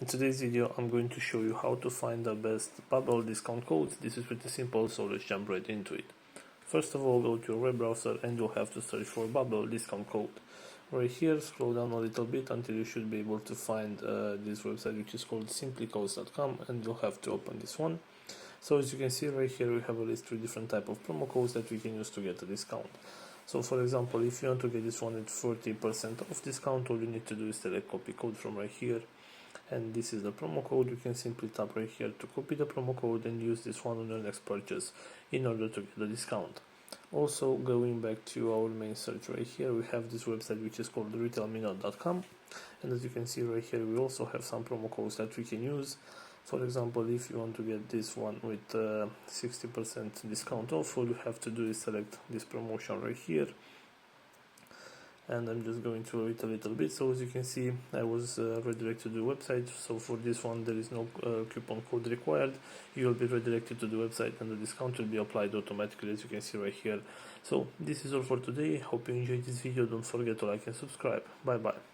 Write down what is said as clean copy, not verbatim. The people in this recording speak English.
today's video I'm going to show you how to find the best Babbel discount codes. This is pretty simple, so let's jump right into it. First of all, go to your web browser and you'll have to search for Babbel discount code. Right here, scroll down a little bit until you should be able to find this website, which is called simplycodes.com, and you'll have to open this one. So as you can see right here, we have a list with different type of promo codes that we can use to get a discount. So for example, if you want to get this one at 40% off discount, all you need to do is select copy code from right here, and this is the promo code. You can simply tap right here to copy the promo code and use this one on your next purchase in order to get the discount. Also, going back to our main search right here, we have this website which is called retailminute.com, and as you can see right here, we also have some promo codes that we can use. For example, if you want to get this one with 60% discount off, all you have to do is select this promotion right here, and I'm just going through it a little bit. So as you can see, I was redirected to the website. So for this one, there is no coupon code required. You will be redirected to the website and the discount will be applied automatically, as you can see right here. So this is all for today. Hope you enjoyed this video. Don't forget to like and subscribe. Bye bye.